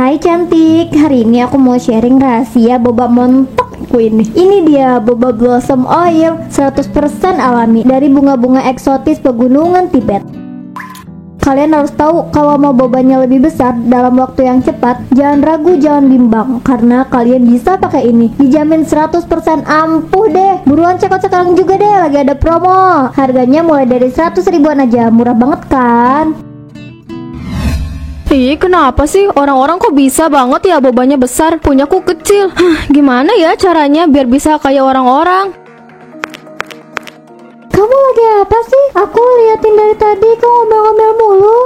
Hai cantik, hari ini aku mau sharing rahasia boba montokku ini. Ini dia boba blossom oil 100% alami dari bunga-bunga eksotis pegunungan Tibet. Kalian harus tahu kalau mau bobanya lebih besar dalam waktu yang cepat, jangan ragu, jangan bimbang, karena kalian bisa pakai ini. Dijamin 100% ampuh deh. Buruan cek sekarang juga deh, lagi ada promo. Harganya mulai dari 100 ribuan aja, murah banget kan? Ih, kenapa sih orang-orang kok bisa banget ya bobanya besar, punyaku kecil? Gimana ya caranya biar bisa kayak orang-orang? Kamu lagi apa sih? Aku liatin dari tadi kok ngomel-ngomel mulu.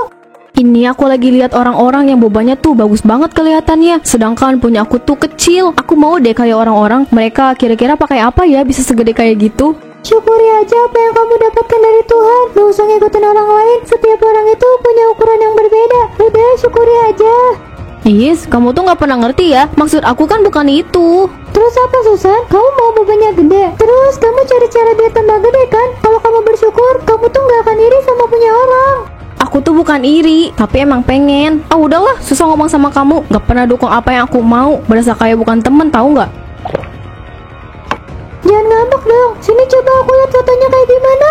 Ini aku lagi lihat orang-orang yang bobanya tuh bagus banget kelihatannya, sedangkan punya aku tuh kecil. Aku mau deh kayak orang-orang. Mereka kira-kira pakai apa ya bisa segede kayak gitu? Syukuri aja apa yang kamu dapatkan dari Tuhan. Gak usah ngikutin orang lain. Setiap orang itu punya ukuran yang berbeda. Udah, syukuri aja. Yes, kamu tuh nggak pernah ngerti ya. Maksud aku kan bukan itu. Terus apa Susan? Kamu mau bobanya gede? Terus kamu cari cara biar tambah gede kan? Kalau kamu bersyukur, kamu tuh gak akan iri sama punya orang. Aku tuh bukan iri, tapi emang pengen. Ah udahlah, susah ngomong sama kamu. Gak pernah dukung apa yang aku mau. Berasa kayak bukan temen, tahu nggak? Jangan ngambek dong. Sini coba aku lihat fotonya kayak gimana.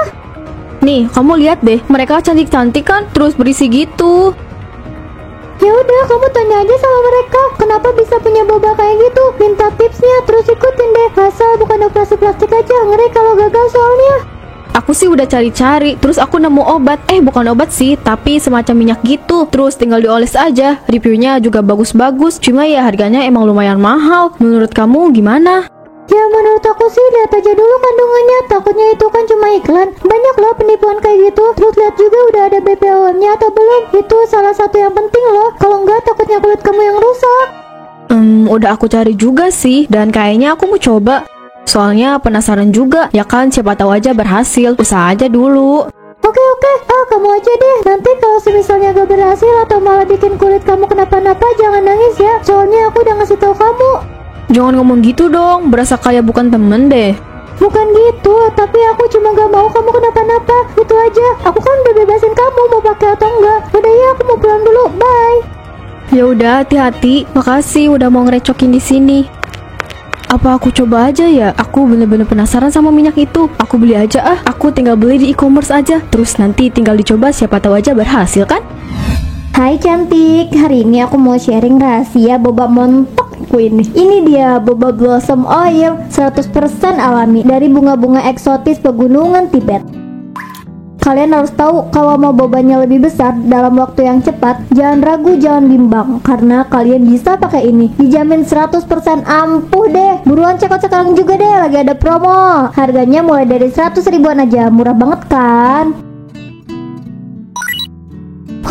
Nih, kamu lihat deh. Mereka cantik-cantik kan, terus berisi gitu. Ya udah, kamu tanya aja sama mereka kenapa bisa punya boba kayak gitu. Minta tipsnya, terus ikutin deh. Asal bukan operasi plastik aja, ngeri kalau gagal soalnya. Aku sih udah cari-cari, terus aku nemu obat. Bukan obat sih, tapi semacam minyak gitu. Terus tinggal dioles aja. Reviewnya juga bagus-bagus. Cuma ya harganya emang lumayan mahal. Menurut kamu gimana? Ya menurut aku sih lihat aja dulu kandungannya. Takutnya itu kan cuma iklan. Banyak loh penipuan kayak gitu. Terus lihat juga udah ada BPOM-nya atau belum. Itu salah satu yang penting loh. Kalau enggak takutnya kulit kamu yang rusak. Udah aku cari juga sih. Dan kayaknya aku mau coba. Soalnya penasaran juga. Ya kan siapa tahu aja berhasil. Usaha aja dulu. Oke. Kamu aja deh. Nanti kalau misalnya gak berhasil atau malah bikin kulit kamu kenapa-napa, jangan nangis ya. Soalnya aku udah ngasih tahu kamu. Jangan ngomong gitu dong, berasa kayak bukan temen deh. Bukan gitu, tapi aku cuma gak mau kamu kenapa-napa. Itu aja, aku kan udah bebasin kamu mau pakai atau enggak. Udah ya, aku mau pulang dulu, bye. Ya udah, hati-hati. Makasih udah mau ngerecokin di sini. Apa aku coba aja ya? Aku bener-bener penasaran sama minyak itu. Aku beli aja ah. Aku tinggal beli di e-commerce aja. Terus nanti tinggal dicoba, siapa tahu aja berhasil kan? Hai cantik, hari ini aku mau sharing rahasia boba montokku ini. Ini dia boba blossom oil 100% alami dari bunga-bunga eksotis pegunungan Tibet. Kalian harus tahu kalau mau bobanya lebih besar dalam waktu yang cepat, jangan ragu, jangan bimbang, karena kalian bisa pakai ini. Dijamin 100% ampuh deh. Buruan cek sekarang juga deh, lagi ada promo. Harganya mulai dari 100 ribuan aja, murah banget kan?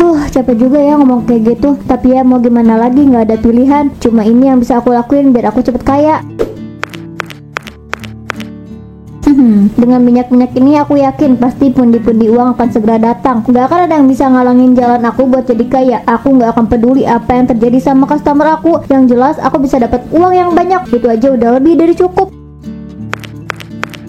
Capek juga ya ngomong kayak gitu. Tapi ya mau gimana lagi, gak ada pilihan. Cuma ini yang bisa aku lakuin biar aku cepet kaya. Dengan minyak-minyak ini aku yakin pasti pundi-pundi uang akan segera datang. Gak akan ada yang bisa ngalangin jalan aku buat jadi kaya. Aku gak akan peduli apa yang terjadi sama customer aku. Yang jelas aku bisa dapat uang yang banyak. Itu aja udah lebih dari cukup.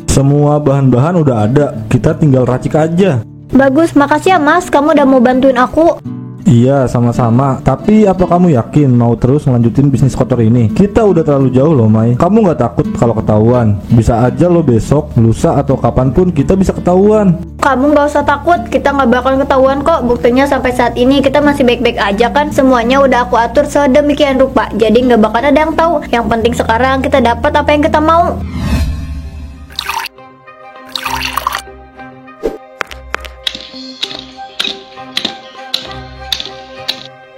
Semua bahan-bahan udah ada, kita tinggal racik aja. Bagus, makasih ya mas, kamu udah mau bantuin aku. Iya, sama-sama. Tapi apa kamu yakin mau terus ngelanjutin bisnis kotor ini? Kita udah terlalu jauh loh, Mai. Kamu nggak takut kalau ketahuan? Bisa aja loh besok, lusa, atau kapanpun kita bisa ketahuan. Kamu nggak usah takut, kita nggak bakal ketahuan kok. Buktinya sampai saat ini kita masih baik-baik aja kan. Semuanya udah aku atur sedemikian rupa. Jadi nggak bakal ada yang tahu. Yang penting sekarang kita dapat apa yang kita mau.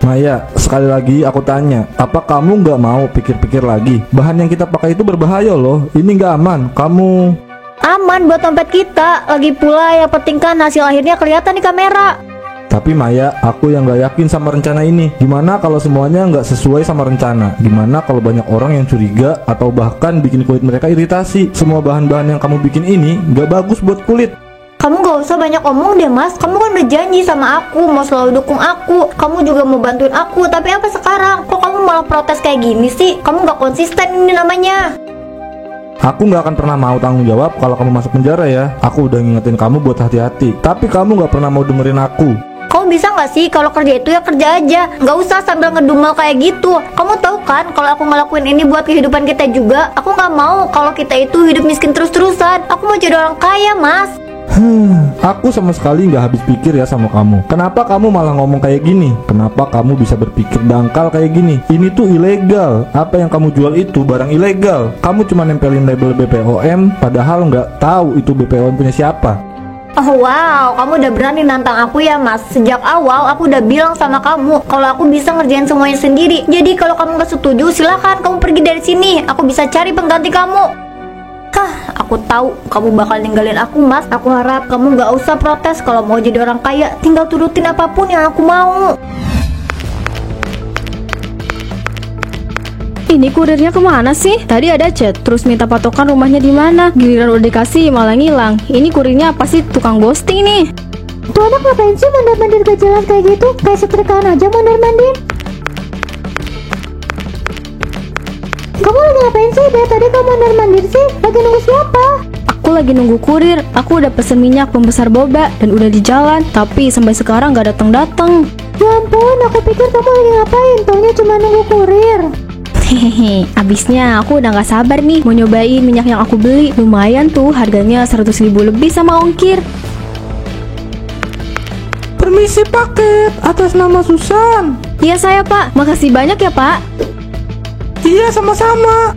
Maya, sekali lagi aku tanya, apa kamu nggak mau pikir-pikir lagi? Bahan yang kita pakai itu berbahaya loh, ini nggak aman. Kamu aman buat dompet kita. Lagi pula yang penting kan hasil akhirnya kelihatan di kamera. Tapi Maya, aku yang nggak yakin sama rencana ini. Gimana kalau semuanya nggak sesuai sama rencana? Gimana kalau banyak orang yang curiga atau bahkan bikin kulit mereka iritasi? Semua bahan-bahan yang kamu bikin ini nggak bagus buat kulit. Kamu gak usah banyak omong deh mas. Kamu kan udah janji sama aku mau selalu dukung aku. Kamu juga mau bantuin aku. Tapi apa sekarang? Kok kamu malah protes kayak gini sih? Kamu gak konsisten ini namanya. Aku nggak akan pernah mau tanggung jawab kalau kamu masuk penjara ya. Aku udah ngingetin kamu buat hati-hati. Tapi kamu nggak pernah mau dengerin aku. Kamu bisa nggak sih kalau kerja itu ya kerja aja, nggak usah sambil ngedumel kayak gitu. Kamu tahu kan kalau aku ngelakuin ini buat kehidupan kita juga. Aku nggak mau kalau kita itu hidup miskin terus-terusan. Aku mau jadi orang kaya, Mas. Aku sama sekali nggak habis pikir ya sama kamu. Kenapa kamu malah ngomong kayak gini? Kenapa kamu bisa berpikir dangkal kayak gini? Ini tuh ilegal. Apa yang kamu jual itu barang ilegal. Kamu cuma nempelin label BPOM, padahal nggak tahu itu BPOM punya siapa. Oh wow, kamu udah berani nantang aku ya, Mas. Sejak awal aku udah bilang sama kamu kalau aku bisa ngerjain semuanya sendiri. Jadi kalau kamu nggak setuju, silakan kamu pergi dari sini. Aku bisa cari pengganti kamu. Aku tahu kamu bakal ninggalin aku, Mas. Aku harap kamu gak usah protes kalau mau jadi orang kaya. Tinggal turutin apapun yang aku mau. Ini kurirnya kemana sih? Tadi ada chat, terus minta patokan rumahnya di mana. Giliran udah dikasih malah ngilang. Ini kurirnya apa sih? Tukang ghosting nih. Tuh anak ngapain sih mondar-mandir gak jelas kayak gitu? Kayak setrikaan aja mondar-mandir. Kamu lagi ngapain sih? Dari tadi kamu mondar-mandir sih? Lagi nunggu siapa? Aku lagi nunggu kurir. Aku udah pesen minyak pembesar boba dan udah di jalan, tapi sampai sekarang gak datang-datang. Ya ampun, aku pikir kamu lagi ngapain? Taunya cuma nunggu kurir. Hehehe, abisnya aku udah gak sabar nih mau nyobain minyak yang aku beli. Lumayan tuh, harganya 100.000 lebih sama ongkir. Permisi paket, atas nama Susan. Iya saya pak, makasih banyak ya pak. Iya sama-sama.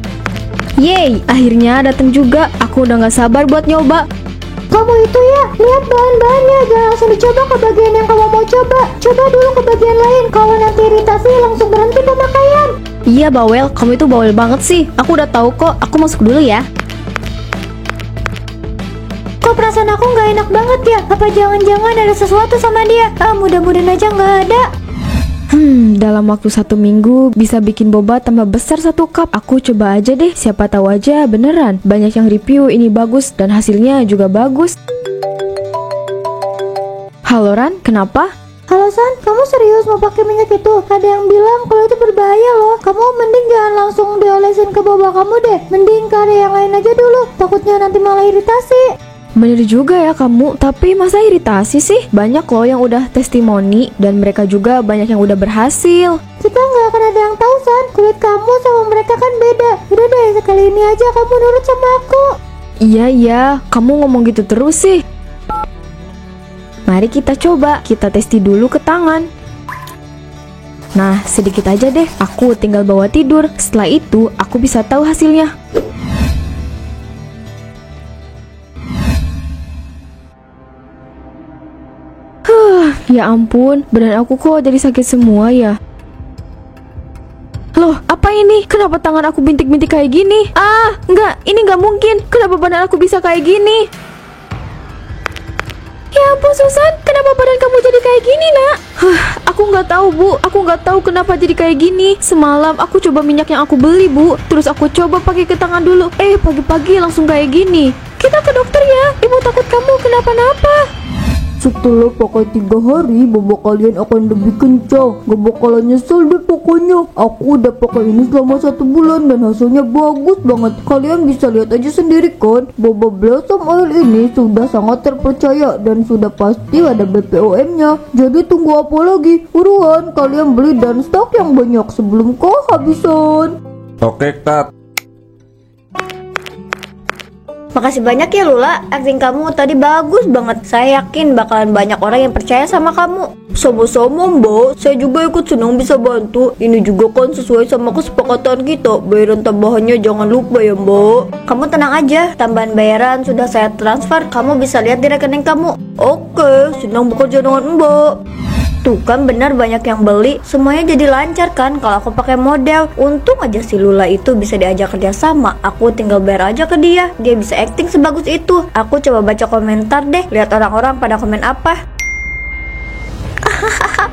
Yeay, akhirnya datang juga. Aku udah gak sabar buat nyoba. Kamu itu ya, lihat bahan-bahannya. Jangan langsung dicoba ke bagian yang kamu mau coba. Coba dulu ke bagian lain. Kalau nanti iritasi, langsung berhenti pemakaian. Iya bawel, kamu itu bawel banget sih. Aku udah tahu kok, aku masuk dulu ya. Kok perasaan aku nggak enak banget ya? Apa jangan-jangan ada sesuatu sama dia? Mudah-mudahan aja nggak ada. Dalam waktu 1 minggu bisa bikin boba tambah besar 1 cup. Aku coba aja deh, siapa tahu aja beneran. Banyak yang review ini bagus dan hasilnya juga bagus. Halo Ran, kenapa? Halo San, kamu serius mau pakai minyak itu? Ada yang bilang kalau itu berbahaya loh. Kamu mending jangan langsung diolesin ke boba kamu deh. Mending ke area yang lain aja dulu. Takutnya nanti malah iritasi. Bener juga ya kamu, tapi masa iritasi sih? Banyak loh yang udah testimoni dan mereka juga banyak yang udah berhasil. Kita nggak akan ada yang tahu San, kulit kamu sama mereka kan beda. Udah deh, sekali ini aja kamu nurut sama aku. Iya, kamu ngomong gitu terus sih. Mari kita coba, kita testi dulu ke tangan. Nah, sedikit aja deh, aku tinggal bawa tidur. Setelah itu, aku bisa tahu hasilnya. Ya ampun, badan aku kok jadi sakit semua ya. Loh, apa ini? Kenapa tangan aku bintik-bintik kayak gini? Enggak, ini enggak mungkin. Kenapa badan aku bisa kayak gini? Ya ampun Susan, kenapa badan kamu jadi kayak gini nak? Aku nggak tahu bu, aku nggak tahu kenapa jadi kayak gini. Semalam aku coba minyak yang aku beli bu, terus aku coba pakai ke tangan dulu. Pagi-pagi langsung kayak gini. Kita ke dokter ya, ibu takut kamu kenapa-napa. Setelah pakai 3 hari, boba kalian akan lebih kencang. Gak bakalan nyesel deh pokoknya. Aku udah pakai ini selama 1 bulan dan hasilnya bagus banget. Kalian bisa lihat aja sendiri kan. Boba Blossom Oil ini sudah sangat terpercaya dan sudah pasti ada BPOM-nya. Jadi tunggu apa lagi? Buruan kalian beli dan stok yang banyak sebelum kehabisan. Oke, Tat. Makasih banyak ya Lula, acting kamu tadi bagus banget. Saya yakin bakalan banyak orang yang percaya sama kamu. Sama-sama mbak, saya juga ikut senang bisa bantu. Ini juga kan sesuai sama kesepakatan kita. Bayaran tambahannya jangan lupa ya mbak. Kamu tenang aja, tambahan bayaran sudah saya transfer. Kamu bisa lihat di rekening kamu. Oke, senang bekerja dengan mbak. Tuh kan benar banyak yang beli. Semuanya jadi lancar kan kalau aku pakai model. Untung aja si Lula itu bisa diajak kerja sama. Aku tinggal bayar aja ke dia. Dia bisa acting sebagus itu. Aku coba baca komentar deh, lihat orang-orang pada komen apa.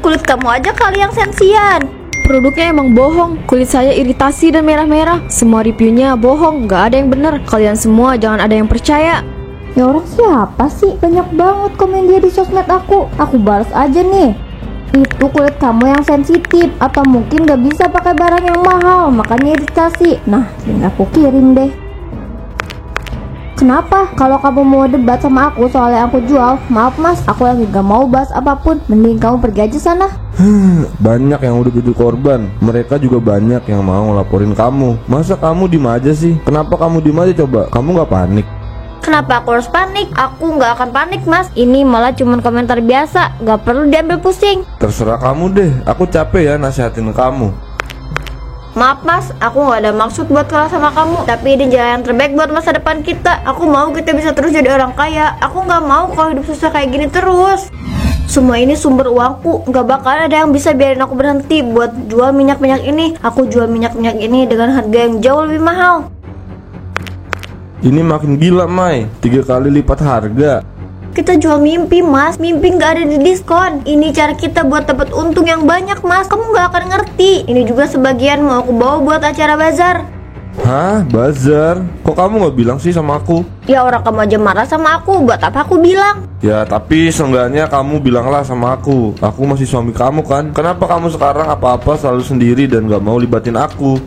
Kulit kamu aja kali yang sensian. Produknya emang bohong, kulit saya iritasi dan merah-merah. Semua reviewnya bohong, gak ada yang bener. Kalian semua jangan ada yang percaya. Ya orang siapa sih? Banyak banget komen dia di sosmed aku. Aku balas aja nih. Itu kulit kamu yang sensitif, atau mungkin gak bisa pakai barang yang mahal makanya iritasi. Nah, ini aku kirim deh. Kenapa? Kalau kamu mau debat sama aku soal yang aku jual, maaf mas, aku lagi gak mau bahas apapun. Mending kamu pergi aja sana. Banyak yang udah jadi korban. Mereka juga banyak yang mau ngelaporin kamu. Masa kamu diem aja sih? Kenapa kamu diem aja coba? Kamu gak panik? Kenapa aku harus panik? Aku gak akan panik mas. Ini malah cuman komentar biasa, gak perlu diambil pusing. Terserah kamu deh. Aku capek ya nasihatin kamu. Maaf mas, aku gak ada maksud buat kalah sama kamu. Tapi ini jalan yang terbaik buat masa depan kita. Aku mau kita bisa terus jadi orang kaya. Aku gak mau kalau hidup susah kayak gini terus. Semua ini sumber uangku. Gak bakal ada yang bisa biarin aku berhenti buat jual minyak-minyak ini. Aku jual minyak-minyak ini dengan harga yang jauh lebih mahal. Ini makin gila Mai, 3 kali lipat harga. Kita jual mimpi mas, mimpi gak ada di diskon. Ini cara kita buat dapat untung yang banyak mas. Kamu gak akan ngerti. Ini juga sebagian mau aku bawa buat acara bazar. Hah? Bazar? Kok kamu gak bilang sih sama aku? Ya orang kamu aja marah sama aku, buat apa aku bilang? Ya tapi seenggaknya kamu bilanglah sama aku. Aku masih suami kamu kan. Kenapa kamu sekarang apa-apa selalu sendiri dan gak mau libatin aku?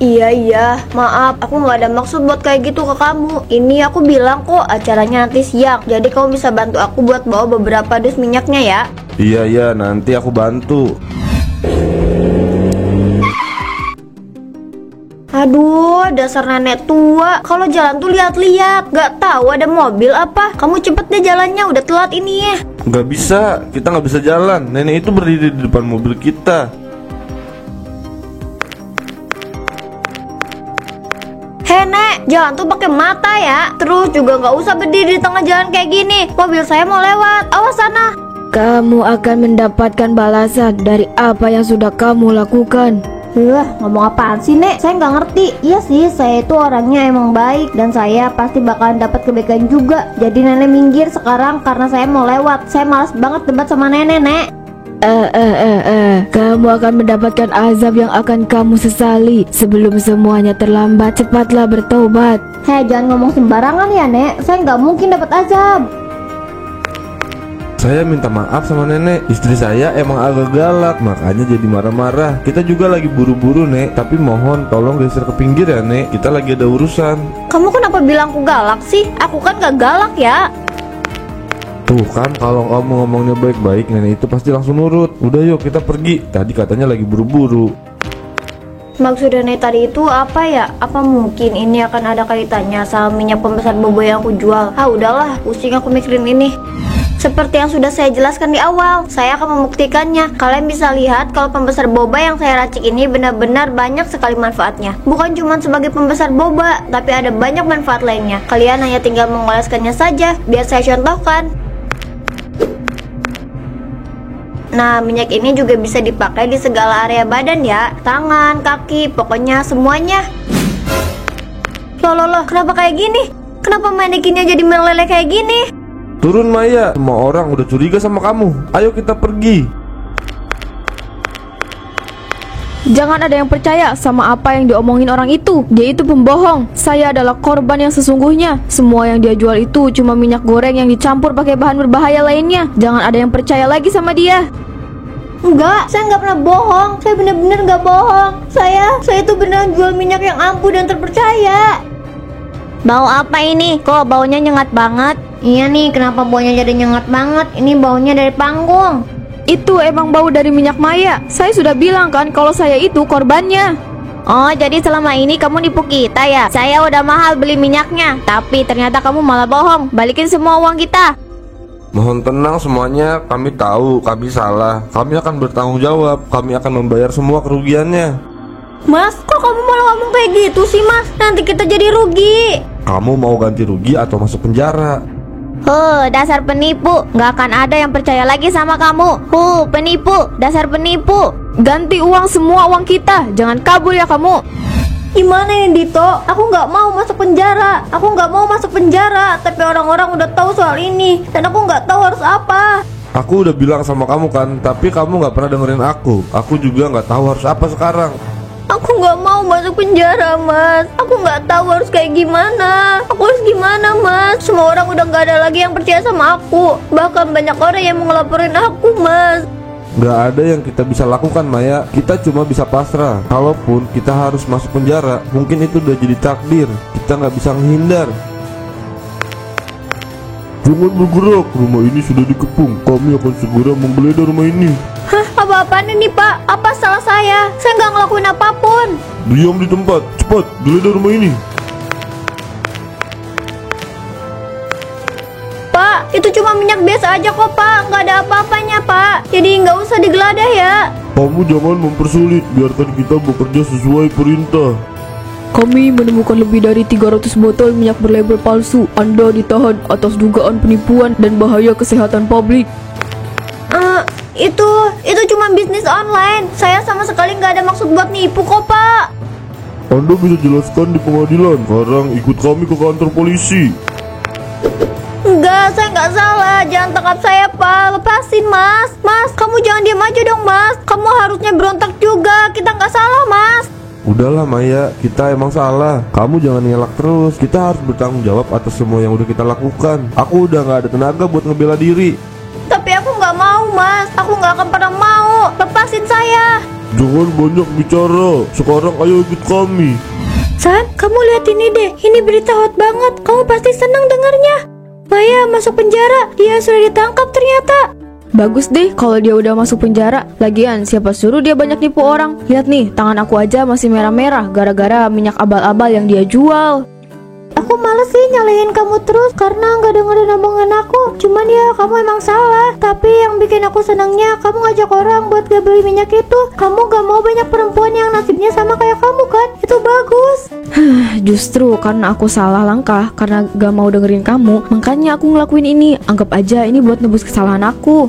Iya, maaf, aku gak ada maksud buat kayak gitu ke kamu. Ini aku bilang kok acaranya nanti siang. Jadi kamu bisa bantu aku buat bawa beberapa dus minyaknya ya. Iya, nanti aku bantu. Aduh, dasar nenek tua. Kalau jalan tuh lihat-lihat, gak tahu ada mobil apa. Kamu cepet deh jalannya, udah telat ini ya. Gak bisa, kita gak bisa jalan. Nenek itu berdiri di depan mobil kita. Hei nek, jalan tuh pakai mata ya. Terus juga gak usah berdiri di tengah jalan kayak gini. Mobil saya mau lewat, awas sana. Kamu akan mendapatkan balasan dari apa yang sudah kamu lakukan. Ngomong apaan sih nek? Saya nggak ngerti. Iya sih, saya itu orangnya emang baik dan saya pasti bakalan dapat kebaikan juga. Jadi nenek minggir sekarang karena saya mau lewat. Saya malas banget debat sama nenek nek. Kamu akan mendapatkan azab yang akan kamu sesali. Sebelum semuanya terlambat, cepatlah bertobat. Hei, jangan ngomong sembarangan ya nek. Saya nggak mungkin dapat azab. Saya minta maaf sama nenek. Istri saya emang agak galak, makanya jadi marah-marah. Kita juga lagi buru-buru nek. Tapi mohon tolong geser ke pinggir ya nek. Kita lagi ada urusan. Kamu kenapa bilang aku galak sih? Aku kan gak galak ya. Tuh kan, kalau kamu ngomongnya baik-baik, nenek itu pasti langsung nurut. Udah yuk kita pergi. Tadi katanya lagi buru-buru. Maksud nenek tadi itu apa ya? Apa mungkin ini akan ada kaitannya sama minyak pembesar boba yang aku jual? Udahlah, pusing aku mikirin ini. Seperti yang sudah saya jelaskan di awal, saya akan membuktikannya. Kalian bisa lihat kalau pembesar boba yang saya racik ini benar-benar banyak sekali manfaatnya. Bukan cuma sebagai pembesar boba, tapi ada banyak manfaat lainnya. Kalian hanya tinggal mengoleskannya saja. Biar saya contohkan. Nah, minyak ini juga bisa dipakai di segala area badan ya. Tangan, kaki, pokoknya semuanya. Loh, kenapa kayak gini? Kenapa manekinnya jadi meleleh kayak gini? Turun Maya, semua orang udah curiga sama kamu. Ayo kita pergi. Jangan ada yang percaya sama apa yang diomongin orang itu. Dia itu pembohong. Saya adalah korban yang sesungguhnya. Semua yang dia jual itu cuma minyak goreng yang dicampur pakai bahan berbahaya lainnya. Jangan ada yang percaya lagi sama dia. Enggak, saya nggak pernah bohong. Saya benar-benar nggak bohong. Saya itu beneran jual minyak yang ampuh dan terpercaya. Bau apa ini? Kok baunya nyengat banget? Iya nih, kenapa baunya jadi nyengat banget? Ini baunya dari panggung. Itu emang bau dari minyak Maya. Saya sudah bilang kan kalau saya itu korbannya. Oh, jadi selama ini kamu nipu kita ya? Saya udah mahal beli minyaknya, tapi ternyata kamu malah bohong. Balikin semua uang kita. Mohon tenang semuanya, kami tahu kami salah. Kami akan bertanggung jawab. Kami akan membayar semua kerugiannya. Mas, kok kamu malah ngomong kayak gitu sih mas? Nanti kita jadi rugi. Kamu mau ganti rugi atau masuk penjara? Dasar penipu. Gak akan ada yang percaya lagi sama kamu. Penipu, dasar penipu. Ganti uang semua uang kita. Jangan kabur ya kamu. Gimana ini Dito? Aku gak mau masuk penjara. Aku gak mau masuk penjara. Tapi orang-orang udah tahu soal ini. Dan aku gak tahu harus apa. Aku udah bilang sama kamu kan, tapi kamu gak pernah dengerin aku. Aku juga gak tahu harus apa sekarang. Aku gak mau masuk penjara mas. Aku gak tahu harus kayak gimana. Aku harus gimana mas? Semua orang udah gak ada lagi yang percaya sama aku. Bahkan banyak orang yang mau ngelaporin aku mas. Gak ada yang kita bisa lakukan Maya. Kita cuma bisa pasrah. Kalaupun kita harus masuk penjara, mungkin itu udah jadi takdir. Kita gak bisa menghindar. Jangan bergerak, rumah ini sudah dikepung. Kami akan segera menggeledah rumah ini. Hah, apa-apaan ini pak? Apa salah saya? Saya nggak ngelakuin apapun. Diam di tempat, cepat geledah rumah ini. Pak, itu cuma minyak biasa aja kok pak. Nggak ada apa-apanya pak. Jadi nggak usah digeledah ya. Kamu jangan mempersulit, biarkan kita bekerja sesuai perintah. Kami menemukan lebih dari 300 botol minyak berlabel palsu. Anda ditahan atas dugaan penipuan dan bahaya kesehatan publik. Itu cuma bisnis online. Saya sama sekali nggak ada maksud buat nipu kok pak. Anda bisa jelaskan di pengadilan. Sekarang ikut kami ke kantor polisi. Enggak, saya nggak salah. Jangan tangkap saya pak. Lepasin mas. Mas, kamu jangan diam aja dong mas. Kamu harusnya berontak juga. Kita nggak salah mas. Udahlah Maya, kita emang salah. Kamu jangan ngelak terus. Kita harus bertanggung jawab atas semua yang udah kita lakukan. Aku udah gak ada tenaga buat ngebela diri. Tapi aku nggak mau mas. Aku nggak akan pernah mau. Lepasin saya. Jangan banyak bicara. Sekarang ayo ikut kami. San, kamu lihat ini deh. Ini berita hot banget. Kamu pasti senang dengarnya. Maya masuk penjara. Dia sudah ditangkap ternyata. Bagus deh kalau dia udah masuk penjara. Lagian siapa suruh dia banyak nipu orang. Lihat nih, tangan aku aja masih merah-merah gara-gara minyak abal-abal yang dia jual. Aku males sih nyalahin kamu terus karena nggak dengerin omongan aku. Cuman ya kamu emang salah. Tapi yang bikin aku senangnya kamu ngajak orang buat gak beli minyak itu. Kamu gak mau banyak perempuan yang nasibnya sama kayak kamu kan? Itu bagus. Justru karena aku salah langkah, karena gak mau dengerin kamu, makanya aku ngelakuin ini. Anggap aja ini buat nebus kesalahan aku.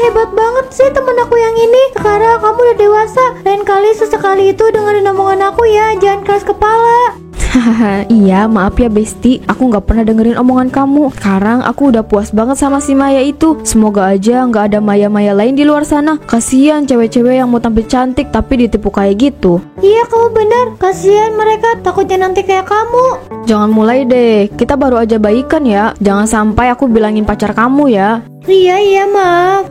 Hebat banget sih temen aku yang ini. Sekarang kamu udah dewasa. Lain kali sesekali itu dengerin omongan aku ya. Jangan keras kepala. Hahaha, iya maaf ya Besti, aku gak pernah dengerin omongan kamu. Sekarang aku udah puas banget sama si Maya itu. Semoga aja gak ada Maya-Maya lain di luar sana. Kasian cewek-cewek yang mau tampil cantik tapi ditipu kayak gitu. Iya kamu benar. Kasihan mereka, takutnya nanti kayak kamu. Jangan mulai deh, kita baru aja baikan ya. Jangan sampai aku bilangin pacar kamu ya. Iya maaf.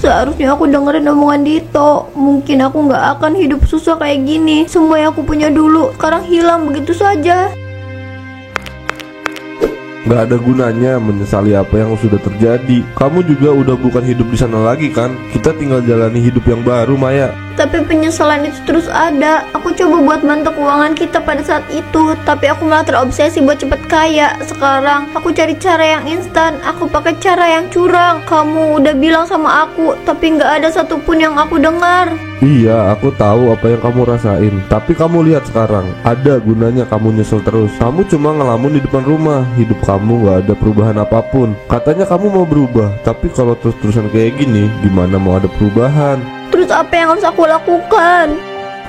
Seharusnya aku dengerin omongan Dito. Mungkin aku gak akan hidup susah kayak gini. Semua yang aku punya dulu sekarang hilang begitu saja. Gak ada gunanya menyesali apa yang sudah terjadi. Kamu juga udah bukan hidup di sana lagi kan? Kita tinggal jalani hidup yang baru Maya. Tapi penyesalan itu terus ada. Aku coba buat bantu keuangan kita pada saat itu, tapi aku malah terobsesi buat cepet kaya. Sekarang aku cari cara yang instan. Aku pakai cara yang curang. Kamu udah bilang sama aku, tapi nggak ada satupun yang aku dengar. Iya, aku tahu apa yang kamu rasain. Tapi kamu lihat sekarang, ada gunanya kamu nyesel terus. Kamu cuma ngelamun di depan rumah. Hidup kamu gak ada perubahan apapun. Katanya kamu mau berubah, tapi kalau terus-terusan kayak gini, gimana mau ada perubahan? Terus apa yang harus aku lakukan?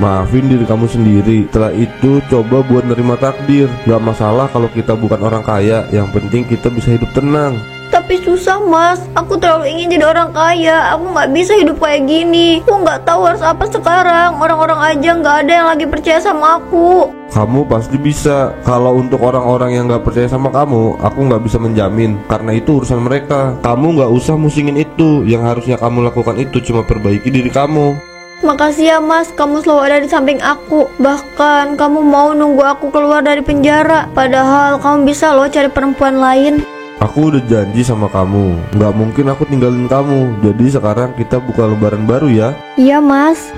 Maafin diri kamu sendiri. Setelah itu coba buat nerima takdir. Gak masalah kalau kita bukan orang kaya. Yang penting kita bisa hidup tenang. Tapi susah mas, aku terlalu ingin jadi orang kaya. Aku nggak bisa hidup kayak gini. Aku nggak tahu harus apa sekarang. Orang-orang aja nggak ada yang lagi percaya sama aku. Kamu pasti bisa. Kalau untuk orang-orang yang gak percaya sama kamu, aku gak bisa menjamin. Karena itu urusan mereka. Kamu gak usah musingin itu. Yang harusnya kamu lakukan itu cuma perbaiki diri kamu. Makasih ya mas, kamu selalu ada di samping aku. Bahkan kamu mau nunggu aku keluar dari penjara. Padahal kamu bisa loh cari perempuan lain. Aku udah janji sama kamu, gak mungkin aku tinggalin kamu. Jadi sekarang kita buka lembaran baru ya. Iya mas.